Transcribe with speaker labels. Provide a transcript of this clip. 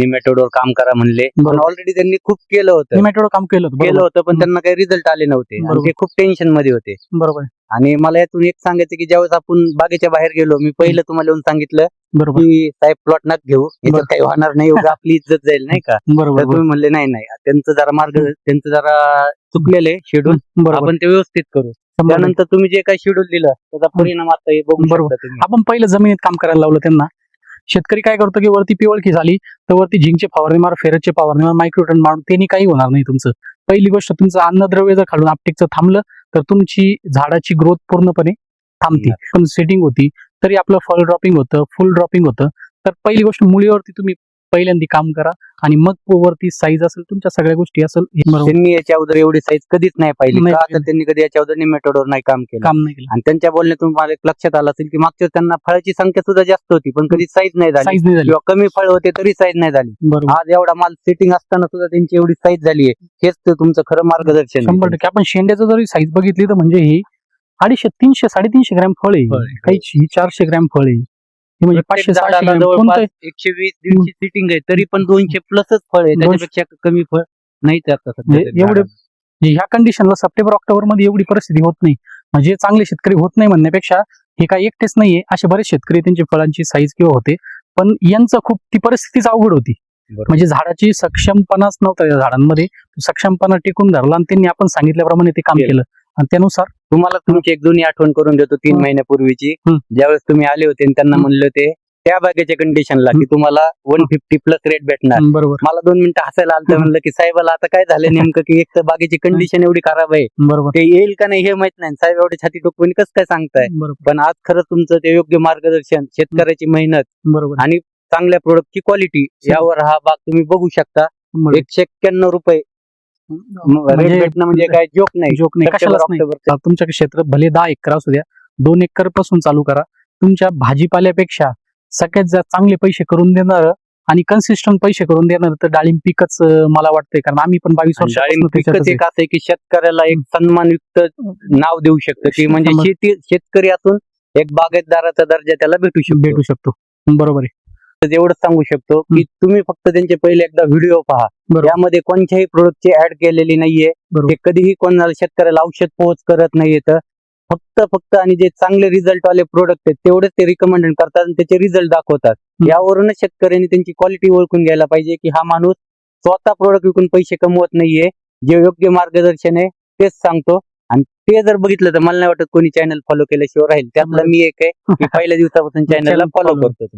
Speaker 1: निमॅटोडवर काम करा म्हणले, पण
Speaker 2: बरोबर.
Speaker 1: ऑलरेडी त्यांनी खूप केलं होतं
Speaker 2: निमॅटोड काम केलं होतं, बरोबर.
Speaker 1: पण त्यांना काही रिझल्ट आले नव्हते आणि
Speaker 2: बरोबर.
Speaker 1: ते खूप टेन्शन मध्ये होते.
Speaker 2: बरोबर
Speaker 1: आणि मला यातून एक सांगायचं की ज्यावेळेस आपण बागेच्या बाहेर गेलो, मी पहिलं तुम्हाला येऊन सांगितलं
Speaker 2: बरोबर
Speaker 1: की साहेब प्लॉट नका घेऊ, याच्यात
Speaker 2: बरं.
Speaker 1: काही होणार नाही, उगा आपली इज्जत जाईल नाही का. तर
Speaker 2: बरोबर
Speaker 1: तुम्ही म्हणले नाही नाही, त्यांचं जरा चुकलेलं शेड्यूल,
Speaker 2: बरोबर.
Speaker 1: आपण ते व्यवस्थित करू. त्यानंतर तुम्ही जे काही शेड्यूल दिलं त्याचा परिणाम आता हे बघू
Speaker 2: बरोबर.
Speaker 1: शकता तुम्ही.
Speaker 2: आपण पहिलं जमिनीत काम करायला लावलं त्यांना. शेतकरी काय करतो की वरती पिवळकी झाली तर वरती झिंकचे फवारणी मार, फेरसचे फवारणी मार, मायक्रोटन मारून त्यांनी काही होणार नाही तुमचं. पहिली गोष्ट, तुमचं अन्नद्रव्य जर खालून आपटेकचं थांबलं तर तुमची झाडाची ग्रोथ पूर्णपणे थांबते. पण सेटिंग होती तरी आपलं फळ ड्रॉपिंग होतं, फुल ड्रॉपिंग होतं. तर पहिली गोष्ट, मुळीवरती तुम्ही पहिल्यांदा काम करा आणि मग वरती साईज असेल, तुमच्या सगळ्या गोष्टी असेल,
Speaker 1: त्यांनी याच्या अगोदर एवढी साईज कधीच नाही पाहिली
Speaker 2: नाही
Speaker 1: का,
Speaker 2: पाहिली.
Speaker 1: तर त्यांनी कधी याच्या अगोदर निमॅटोडवर नाही काम केलं.
Speaker 2: काम नाही केलं,
Speaker 1: आणि त्यांच्या बोलण्यातून मला एक लक्षात आलं असेल की मागच्या वेळेस त्यांना फळाची संख्या सुद्धा जास्त होती पण कधी साईज नाही झाली,
Speaker 2: साईज नाही झाली.
Speaker 1: किंवा कमी फळ होते तरी साईज नाही झाली.
Speaker 2: बरोबर,
Speaker 1: आज एवढा माल सेटिंग असताना सुद्धा त्यांची एवढी साईज झाली आहे, हेच तर तुमचं खरं मार्गदर्शन आहे.
Speaker 2: 100%. आपण शेंड्याचं जरी साईज बघितली तर म्हणजे ही 250, 300, 350 ग्रॅम फळ आहे,
Speaker 1: फळ आहे.
Speaker 2: काही 400 ग्रॅम फळ आहे. हे म्हणजे
Speaker 1: प्रत्येक
Speaker 2: 500, 600
Speaker 1: झाडाला
Speaker 2: ग्रॅम
Speaker 1: जवळपास
Speaker 2: कोणतं
Speaker 1: 120-150 सिटिंग आहे, तरी पण 200 प्लसच फळ आहे,
Speaker 2: 200.
Speaker 1: त्याच्यापेक्षा कमी फळ नाहीच आता सध्या
Speaker 2: म्हणजे
Speaker 1: तरी
Speaker 2: एवढे
Speaker 1: झाडाला.
Speaker 2: ह्या कंडिशनला सप्टेंबर ऑक्टोबर मध्ये एवढी परिस्थिती होत नाही. म्हणजे चांगले शेतकरी होत नाही म्हणण्यापेक्षा हे काही एकटेच नाहीये, असे बरेच शेतकरी त्यांची फळांची साईज किंवा होते, पण यांचं खूप ती परिस्थितीच अवघड होती.
Speaker 1: बरोबर.
Speaker 2: म्हणजे झाडाची सक्षमपणाच नव्हता या झाडांमध्ये, सक्षमपणा टिकून धरला आणि त्यांनी आपण सांगितल्याप्रमाणे ते काम केलं आणि त्यानुसार
Speaker 1: तुम्हाला तुमची एक जुनी आठवण करून देतो 3 महिन्यापूर्वीची, ज्यावेळेस तुम्ही आले होते आणि त्यांना म्हणलं ते त्या बागेच्या कंडिशनला की तुम्हाला 150 प्लस रेट भेटणार.
Speaker 2: बरोबर
Speaker 1: मला 2 मिनिटं हसायला आलं, म्हणलं की साहेबाला आता काय झालं नेमकं, की एक तर बागेची कंडिशन एवढी खराब आहे,
Speaker 2: बरोबर
Speaker 1: ते येईल का नाही हे माहित नाही, साहेब एवढी छाती टोकून कसं काय सांगताय.
Speaker 2: बरोबर
Speaker 1: पण आज खरं तुमचं ते योग्य मार्गदर्शन, शेतकऱ्याची मेहनत
Speaker 2: बरोबर
Speaker 1: आणि चांगल्या प्रोडक्टची क्वालिटी, यावर हा बाग तुम्ही बघू शकता. 191 रुपये रेट भेटणं म्हणजे काय जोक नाही.
Speaker 2: जोक नाही, कशालाच नाही.
Speaker 1: ऑक्टोबर
Speaker 2: तुमच्या क्षेत्र भले 10 एकर असू द्या, 2 एकर पासून चालू करा. तुमच्या भाजीपाल्यापेक्षा सगळ्यात चांगले पैसे करून देणार आणि कन्सिस्टंट पैसे करून देणार तर डाळिंब पीकच मला वाटतंय. कारण आम्ही पण 22 वर्ष
Speaker 1: डाळिंब पिकच एक असं आहे की शेतकऱ्याला एक सन्मानयुक्त नाव देऊ शकतं, की म्हणजे शेतकरी असून एक बागायतदाराचा दर्जा त्याला भेटू
Speaker 2: शकतो. बरोबर आहे.
Speaker 1: तर एवढंच सांगू शकतो की तुम्ही फक्त त्यांचे पहिले एकदा व्हिडिओ पहा, यामध्ये कोणत्याही प्रोडक्टची ऍड केलेली नाहीये, ते कधीही कोणाला शेतकऱ्याला औषध पोहोच करत नाहीये. फक्त आणि जे चांगले रिझल्ट वाले प्रोडक्ट आहेत तेवढेच ते रिकमेंड करतात आणि त्याचे रिझल्ट दाखवतात. यावरूनच शेतकऱ्यांनी त्यांची क्वालिटी ओळखून घ्यायला पाहिजे की हा माणूस स्वतः प्रोडक्ट विकून पैसे कमवत नाहीये, जे योग्य मार्गदर्शन आहे तेच सांगतो. आणि ते जर बघितलं तर मला नाही वाटत कोणी चॅनल फॉलो केल्याशिवाय राहील. त्यातला मी एक आहे की पहिल्या दिवसापासून चॅनलला फॉलो करतो.